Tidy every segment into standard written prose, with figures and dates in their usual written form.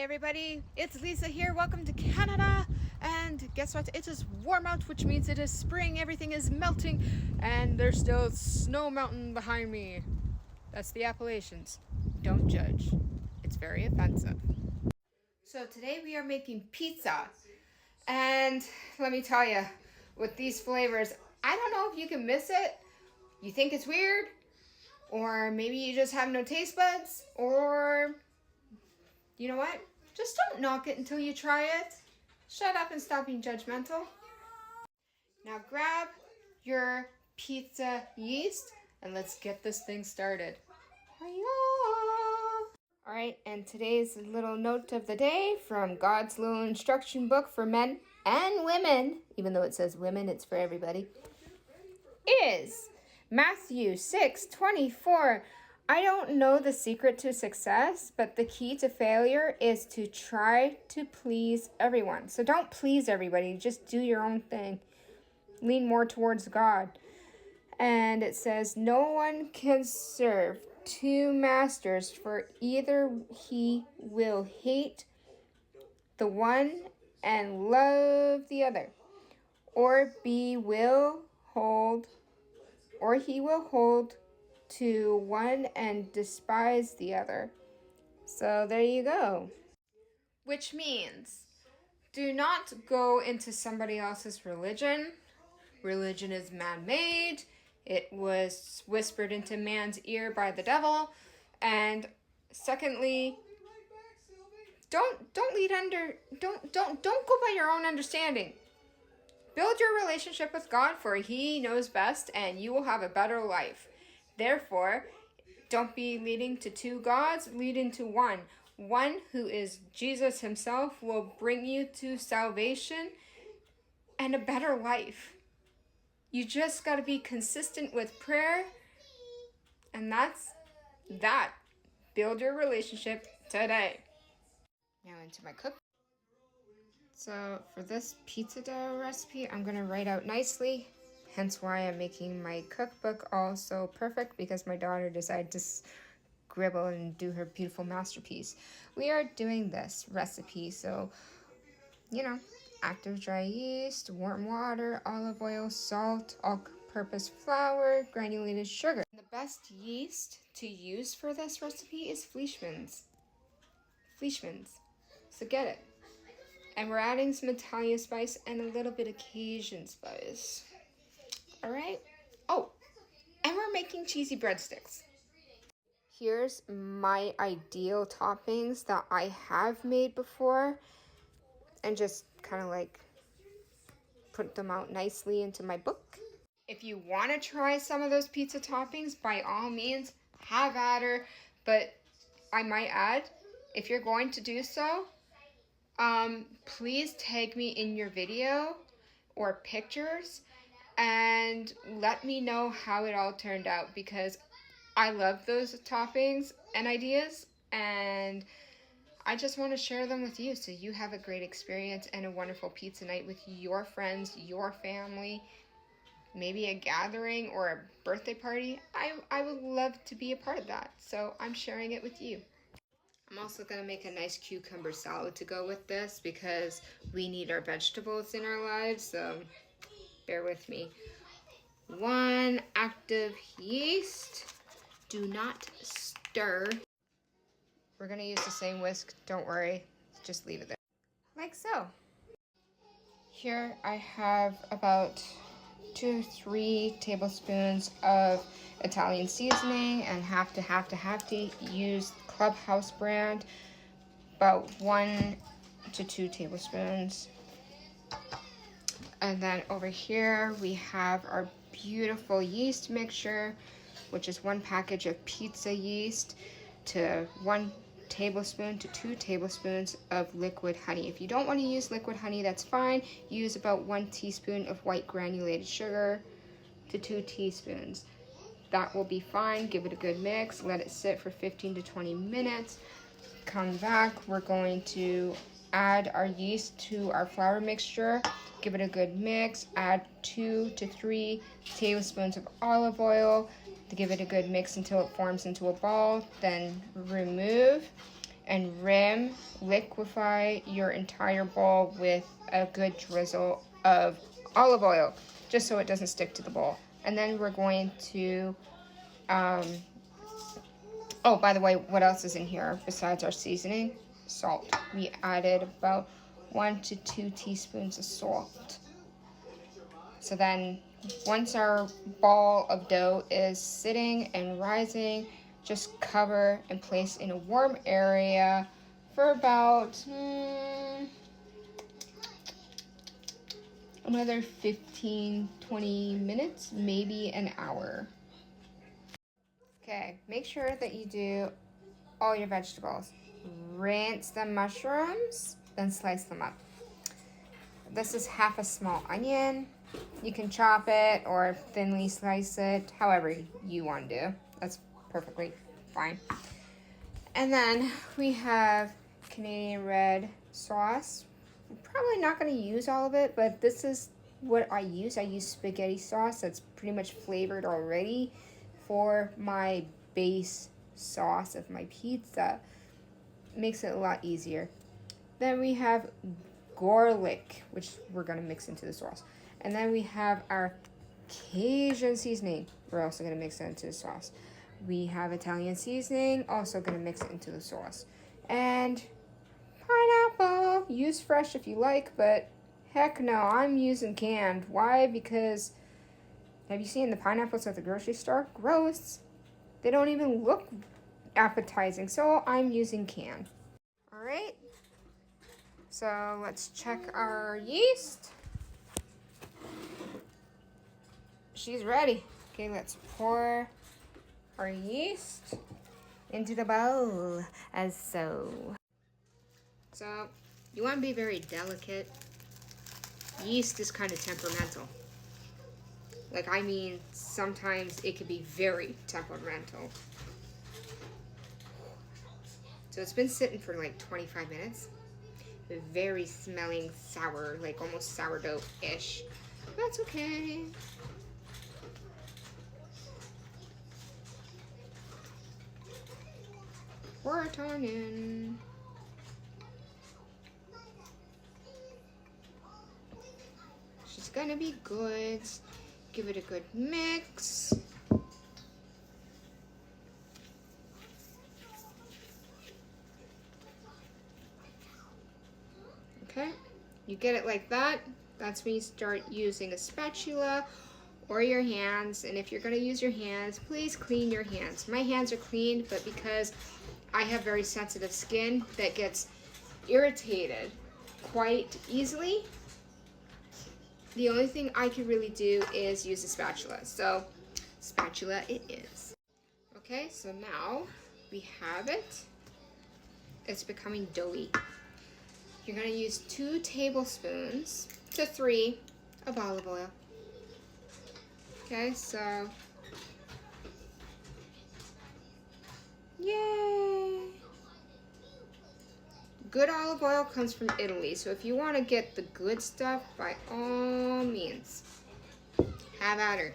everybody, it's Lisa here. Welcome to Canada. And guess what? It is warm out, which means it is spring. Everything is melting, and there's still snow mountain behind me. That's the Appalachians. Don't judge. It's very offensive. So today we are making pizza. And let me tell you, with these flavors, I don't know if you can miss it. You think it's weird, or maybe you just have no taste buds, or you know what? Just don't knock it until you try it. Shut up and stop being judgmental. Now grab your pizza yeast and let's get this thing started. All right, and today's little note of the day from God's little instruction book for men and women, even though it says women, it's for everybody, is Matthew 6:24. I don't know the secret to success, but the key to failure is to try to please everyone. So don't please everybody, just do your own thing. Lean more towards God. And it says, no one can serve two masters, for either he will hate the one and love the other, or he will hold to one and despise the other. So there you go. Which means, do not go into somebody else's religion. Religion is man-made. It was whispered into man's ear by the devil. And secondly, don't go by your own understanding. Build your relationship with God, for He knows best, and you will have a better life. Therefore, don't be leading to two gods, lead into one. One who is Jesus Himself will bring you to salvation and a better life. You just got to be consistent with prayer, and that's that. Build your relationship today. Now into my cook. So for this pizza dough recipe, I'm going to write out nicely. Hence why I'm making my cookbook all so perfect, because my daughter decided to scribble and do her beautiful masterpiece. We are doing this recipe, so, active dry yeast, warm water, olive oil, salt, all-purpose flour, granulated sugar. The best yeast to use for this recipe is Fleischmann's. So get it. And we're adding some Italian spice and a little bit of Cajun spice. All right. Oh, and we're making cheesy breadsticks. Here's my ideal toppings that I have made before, and just kind of put them out nicely into my book. If you want to try some of those pizza toppings, by all means, have at her. But I might add, if you're going to do so, please tag me in your video or pictures and let me know how it all turned out, because I love those toppings and ideas, and I just want to share them with you so you have a great experience and a wonderful pizza night with your friends, your family, maybe a gathering or a birthday party. I would love to be a part of that, so I'm sharing it with you. I'm also going to make a nice cucumber salad to go with this, because we need our vegetables in our lives, so bear with me. 1 active yeast. Do not stir. We're going to use the same whisk, don't worry, just leave it there. Like so. Here I have about 2-3 tablespoons of Italian seasoning, and have to use Clubhouse brand, about 1 to 2 tablespoons. And then over here we have our beautiful yeast mixture, which is 1 package of pizza yeast to 1 tablespoon to 2 tablespoons of liquid honey. If you don't want to use liquid honey, that's fine. Use about 1 teaspoon of white granulated sugar to 2 teaspoons. That will be fine. Give it a good mix. Let it sit for 15 to 20 minutes. Come back. We're going to add our yeast to our flour mixture. Give it a good mix. Add 2 to 3 tablespoons of olive oil to give it a good mix until it forms into a ball. Then remove. and rim, liquefy your entire bowl with a good drizzle of olive oil, just so it doesn't stick to the bowl. And then we're going to, oh, by the way, what else is in here besides our seasoning? Salt. We added about 1 to 2 teaspoons of salt. So then once our ball of dough is sitting and rising, just cover and place in a warm area for about another 15-20 minutes, maybe an hour. Okay, make sure that you do all your vegetables. Rinse the mushrooms, then slice them up. This is half a small onion. You can chop it or thinly slice it, however you want to do. That's perfectly fine. And then we have Canadian red sauce. I'm probably not going to use all of it, but this is what I use. I use spaghetti sauce that's pretty much flavored already for my base sauce of my pizza. Makes it a lot easier. Then we have garlic, which we're going to mix into the sauce. And then we have our Cajun seasoning. We're also going to mix it into the sauce. We have Italian seasoning, also going to mix it into the sauce. And pineapple, use fresh if you like, but heck no, I'm using canned. Why? Because have you seen the pineapples at the grocery store? Gross. They don't even look appetizing, so I'm using canned. All right. So let's check our yeast. She's ready. Okay, let's pour our yeast into the bowl as so. So you want to be very delicate. Yeast is kind of temperamental. Like, I mean, sometimes it can be very temperamental. So it's been sitting for like 25 minutes. Very smelling sour, like almost sourdough-ish. That's okay. Pour it on in. She's gonna be good. Give it a good mix. Okay, you get it like that. That's when you start using a spatula or your hands. And if you're gonna use your hands, please clean your hands. My hands are clean, but because I have very sensitive skin that gets irritated quite easily, the only thing I can really do is use a spatula. So, spatula it is. Okay, so now we have it. It's becoming doughy. You're gonna use 2 tablespoons to 3 of olive oil. Okay, so, yay! Good olive oil comes from Italy, so if you want to get the good stuff, by all means, have at her.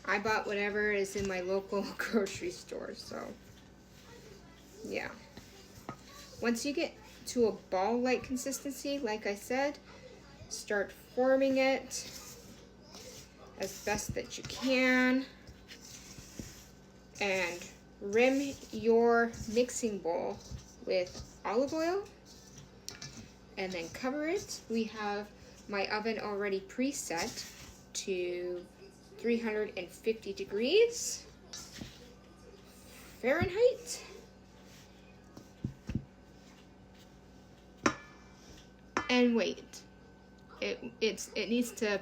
I bought whatever is in my local grocery store, so yeah. Once you get to a ball-like consistency, like I said, start forming it as best that you can, and rim your mixing bowl with olive oil, and then cover it. We have my oven already preset to 350 degrees Fahrenheit. And wait, it needs to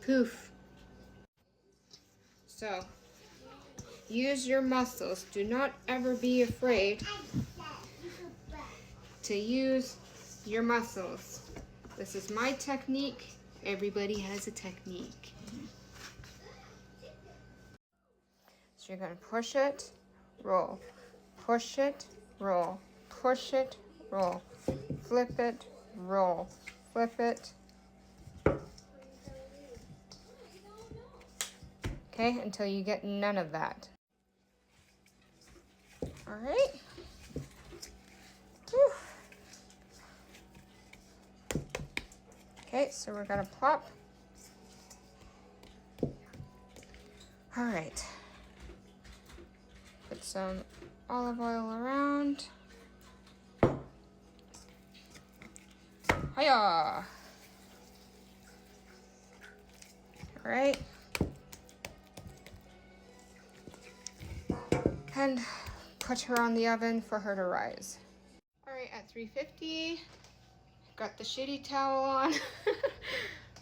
poof. So use your muscles. Do not ever be afraid to use your muscles. This is my technique. Everybody has a technique. So you're gonna push it, roll, push it, roll, push it, roll, flip it, roll, flip it. Okay, until you get none of that. All right. Okay, so we're gonna plop. All right. Put some olive oil around. Hiya! All right. And put her on the oven for her to rise. All right, at 350, got the shitty towel on.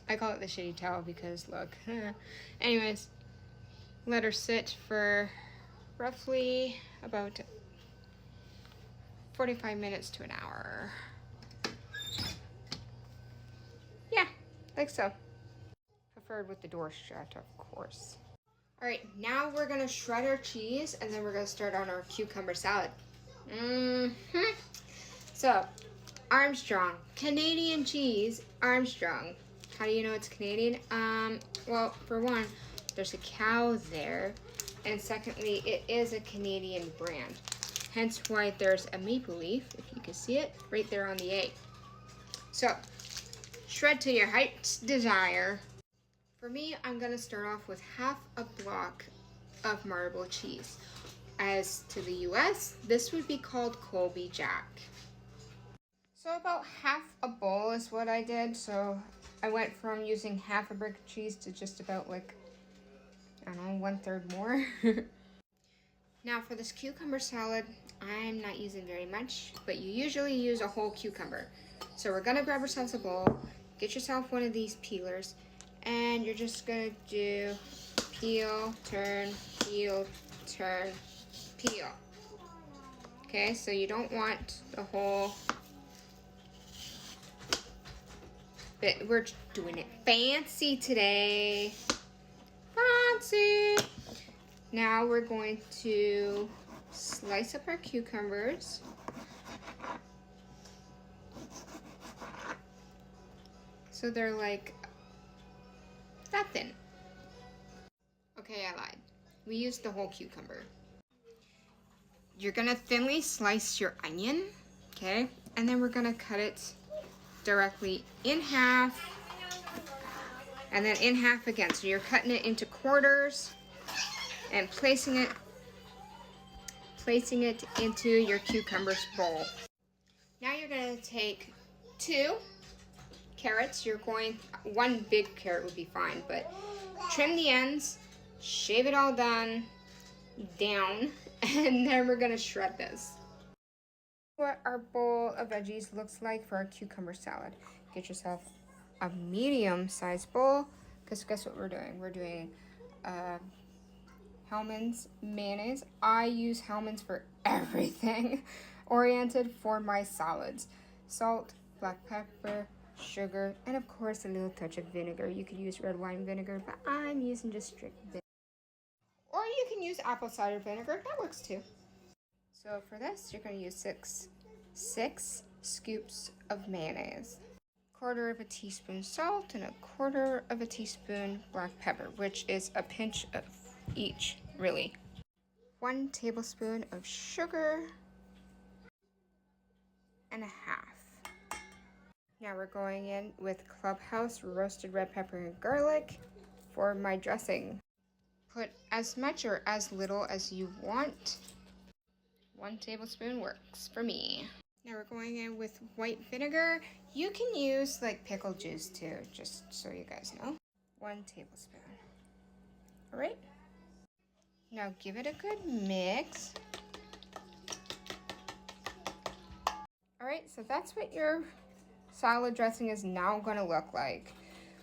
I call it the shitty towel because look. Anyways, let her sit for roughly about 45 minutes to an hour. Yeah, like so. Preferred with the door shut, of course. All right, now we're gonna shred our cheese and then we're gonna start on our cucumber salad. So, Armstrong, Canadian cheese, Armstrong. How do you know it's Canadian? Well, for one, there's a cow there, and secondly, it is a Canadian brand. Hence why there's a maple leaf, if you can see it, right there on the egg. So, shred to your heart's desire. For me, I'm gonna start off with half a block of marble cheese. As to the US, this would be called Colby Jack. So about half a bowl is what I did. So I went from using half a brick of cheese to just about like, I don't know, 1/3 more. Now for this cucumber salad, I'm not using very much, but you usually use a whole cucumber. So we're gonna grab ourselves a bowl, get yourself one of these peelers, and you're just gonna do peel, turn, peel, turn, peel. Okay, so you don't want the whole bit. We're doing it fancy today. Fancy. Now we're going to slice up our cucumbers. So they're like that thin. Okay, I lied. We used the whole cucumber. You're gonna thinly slice your onion, okay? And then we're gonna cut it directly in half, and then in half again. So you're cutting it into quarters and placing it into your cucumber bowl. Now you're gonna take 2 carrots. One big carrot would be fine, but trim the ends, shave it all down, and then we're gonna shred this. What our bowl of veggies looks like for our cucumber salad. Get yourself a medium-sized bowl, because guess what we're doing? We're doing Hellmann's mayonnaise. I use Hellmann's for everything. Oriented for my salads. Salt, black pepper, sugar, and of course a little touch of vinegar. You could use red wine vinegar, but I'm using just strict vinegar. Or you can use apple cider vinegar, that works too. So for this, you're gonna use six scoops of mayonnaise, 1/4 of a teaspoon salt, and 1/4 of a teaspoon black pepper, which is a pinch of each, really. 1 tablespoon of sugar, and 1/2. Now we're going in with Clubhouse roasted red pepper and garlic for my dressing. Put as much or as little as you want. 1 tablespoon works for me. Now we're going in with white vinegar. You can use like pickle juice too, just so you guys know. 1 tablespoon. All right. Now give it a good mix. All right, so that's what your salad dressing is now gonna look like.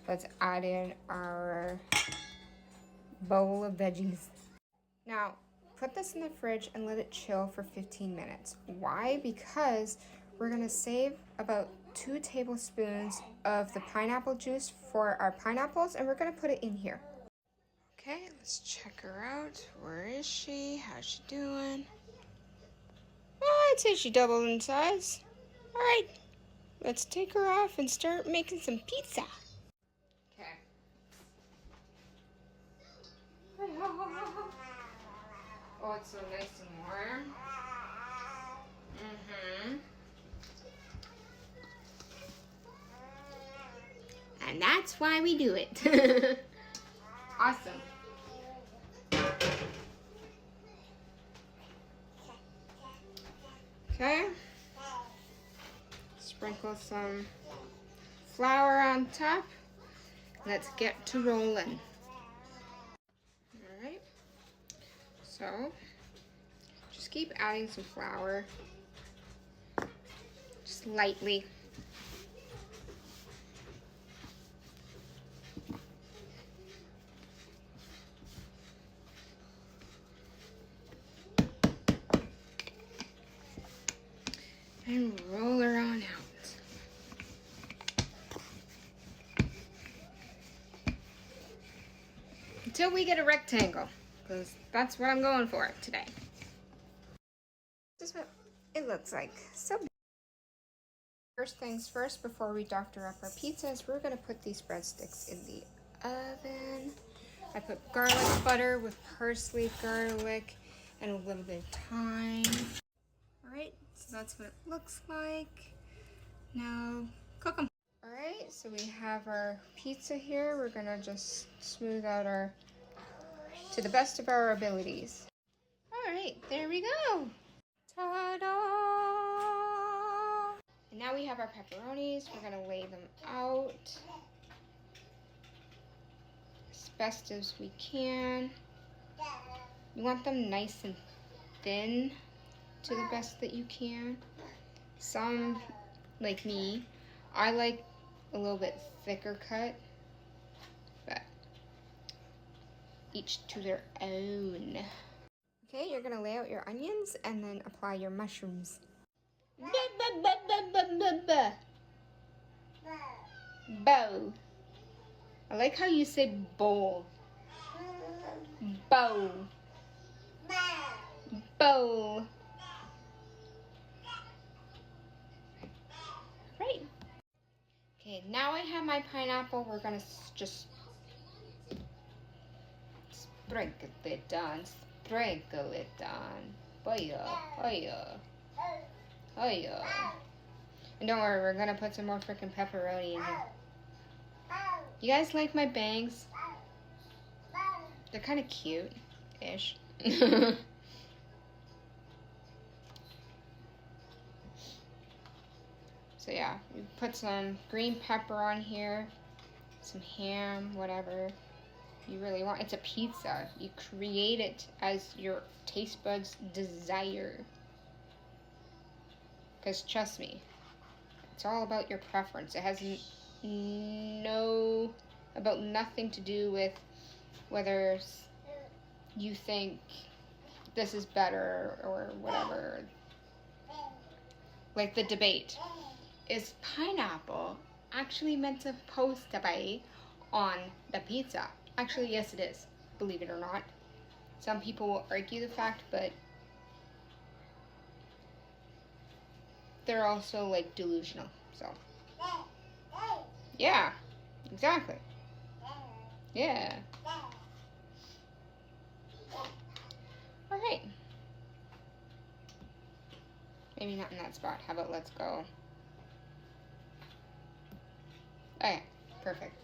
Let's add in our bowl of veggies. Now, put this in the fridge and let it chill for 15 minutes. Why? Because we're gonna save about 2 tablespoons of the pineapple juice for our pineapples, and we're gonna put it in here. Okay, let's check her out. Where is she? How's she doing? Well, I'd say she doubled in size. All right, let's take her off and start making some pizza. Okay. Oh, it's so nice and warm. And that's why we do it. Awesome. Okay. Sprinkle some flour on top. Let's get to rolling. Alright. So, just keep adding some flour. Just lightly. And roll her on out. Until we get a rectangle, because that's what I'm going for today. This is what it looks like. So first things first, before we doctor up our pizzas, we're going to put these breadsticks in the oven. I put garlic butter with parsley, garlic, and a little bit of thyme. Alright, so that's what it looks like. Now, cook them. Alright, so we have our pizza here. We're going to just smooth out our, to the best of our abilities. Alright, there we go. Ta-da! And now we have our pepperonis. We're going to lay them out as best as we can. You want them nice and thin to the best that you can. Some, like me, I like a little bit thicker cut, but each to their own. Okay, you're gonna lay out your onions and then apply your mushrooms. Bow. I like how you say bowl. Bow. Bow. Right. Okay, now I have my pineapple. We're gonna just sprinkle it on. Sprinkle it on. Hiya, hiya, hiya. And don't worry, we're gonna put some more freaking pepperoni in here. You guys like my bangs? They're kind of cute-ish. So yeah, we put some green pepper on here, some ham, whatever you really want. It's a pizza. You create it as your taste buds desire. Because trust me, it's all about your preference. It has nothing to do with whether you think this is better or whatever. Like the debate. Is pineapple actually meant to supposed to be on the pizza? Actually, yes it is, believe it or not. Some people will argue the fact, but they're also like delusional, so. Yeah, exactly. Yeah. Alright. Maybe not in that spot. How about let's go? Okay, perfect.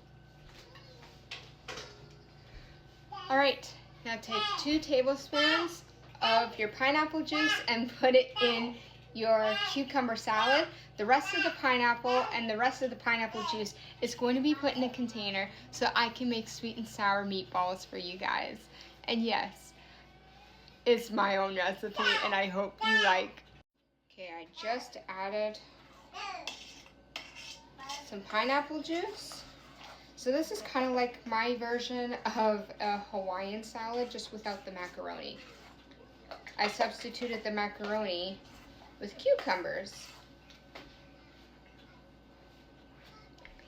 Alright, now take 2 tablespoons of your pineapple juice and put it in your cucumber salad. The rest of the pineapple and the rest of the pineapple juice is going to be put in a container so I can make sweet and sour meatballs for you guys. And yes, it's my own recipe and I hope you like. Okay, I just added some pineapple juice. So this is kind of like my version of a Hawaiian salad, just without the macaroni. I substituted the macaroni with cucumbers.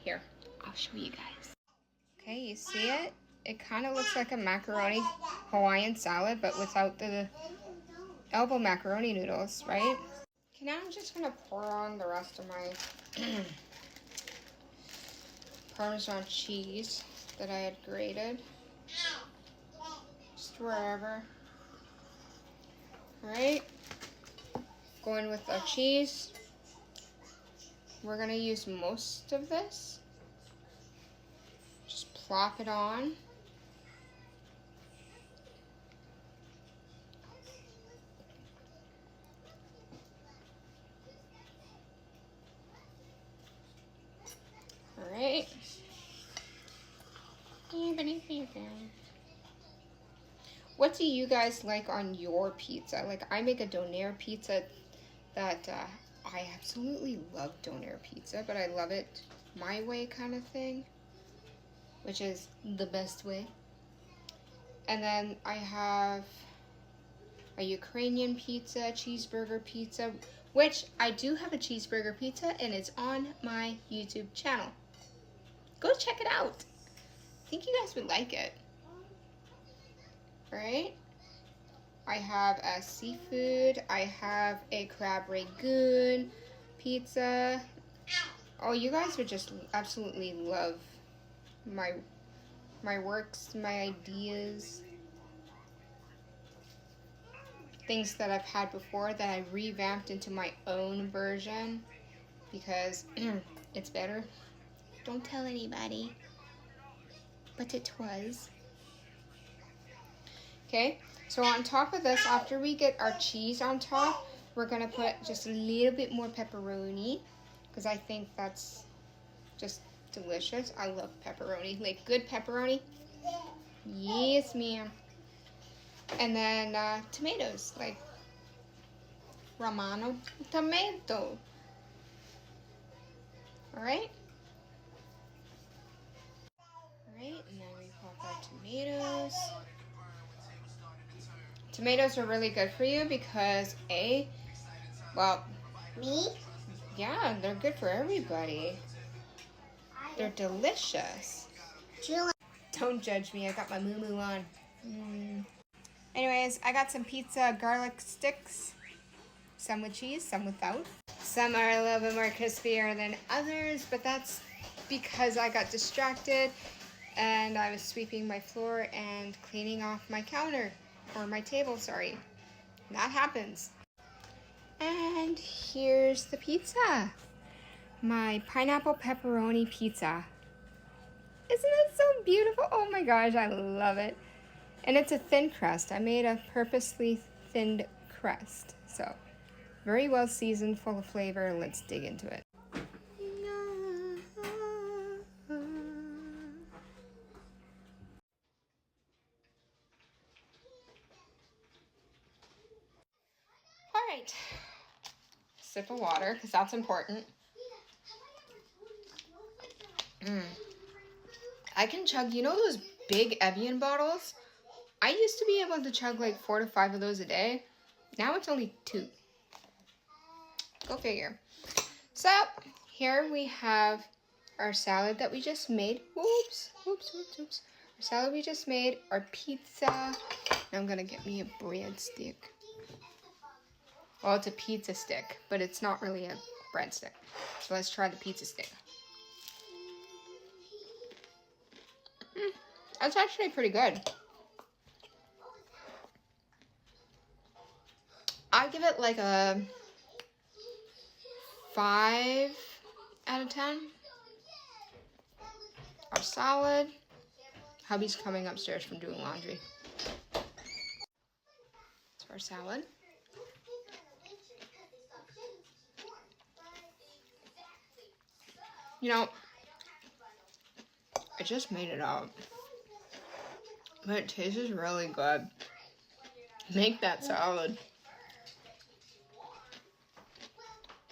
Here, I'll show you guys. Okay, you see it? It kind of looks like a macaroni Hawaiian salad, but without the elbow macaroni noodles, right? Okay, now I'm just gonna pour on the rest of my Parmesan cheese that I had grated, just wherever. Alright, going with our cheese. We're gonna use most of this. plop it on. All right. What do you guys like on your pizza? Like, I make a donair pizza that I absolutely love donair pizza, but I love it my way kind of thing, which is the best way. And then I have a Ukrainian pizza, cheeseburger pizza, which I do have a cheeseburger pizza and it's on my YouTube channel. Go check it out. I think you guys would like it. All right. I have a seafood. I have a crab ragoon pizza. Oh, you guys would just absolutely love my works, my ideas. Things that I've had before that I revamped into my own version because it's better. Don't tell anybody, but it was. Okay, so on top of this, after we get our cheese on top, we're gonna put just a little bit more pepperoni because I think that's just delicious. I love pepperoni, like good pepperoni. Yes, ma'am. And then tomatoes, like Romano tomato. All right. All right, and then we pop our tomatoes. Tomatoes are really good for you because well, me? Yeah, they're good for everybody. They're delicious. Don't judge me. I got my moo-moo on. Anyways, I got some pizza garlic sticks. Some with cheese, some without. Some are a little bit more crispier than others, but that's because I got distracted and I was sweeping my floor and cleaning off my counter, or my table, sorry. That happens. And here's the pizza. My pineapple pepperoni pizza. Isn't it so beautiful? Oh my gosh, I love it. And it's a thin crust. I made a purposely thinned crust. So, very well seasoned, full of flavor. Let's dig into it. All right. Sip of water, because that's important. I can chug, you know those big Evian bottles? I used to be able to chug like 4 to 5 of those a day. Now it's only 2. Go figure. So, here we have our salad that we just made. Whoops. Our salad we just made, our pizza. Now I'm gonna get me a breadstick. Well, it's a pizza stick, but it's not really a breadstick. So let's try the pizza stick. That's actually pretty good. I give it like a 5 out of 10. Our salad. Hubby's coming upstairs from doing laundry. So our salad. You know, I just made it out, but it tastes really good. Make that salad.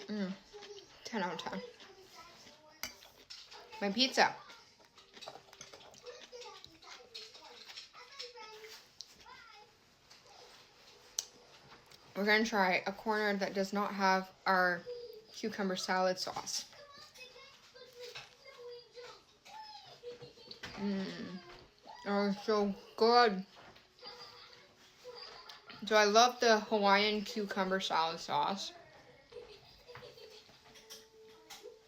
10 out of 10. My pizza. We're gonna try a corner that does not have our cucumber salad sauce. Oh, it's so good. So I love the Hawaiian cucumber salad sauce.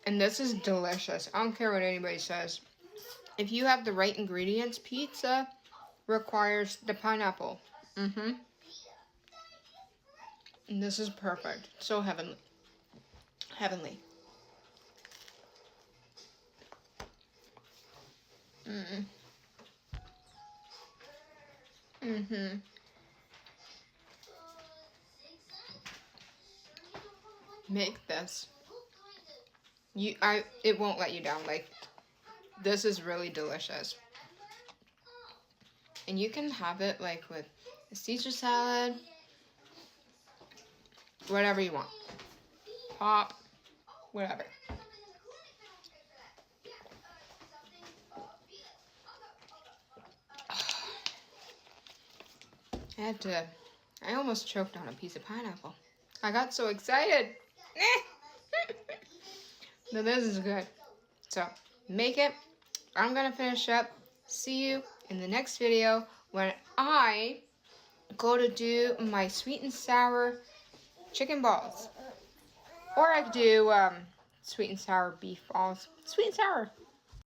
And this is delicious. I don't care what anybody says. If you have the right ingredients, pizza requires the pineapple. And this is perfect. So heavenly. Mm-hmm. Make this. It won't let you down. Like, this is really delicious. And you can have it like with a Caesar salad, whatever you want. Pop, whatever. I almost choked on a piece of pineapple. I got so excited. But this is good. So, make it. I'm going to finish up. See you in the next video when I go to do my sweet and sour chicken balls. Or I could do sweet and sour beef balls. Sweet and sour.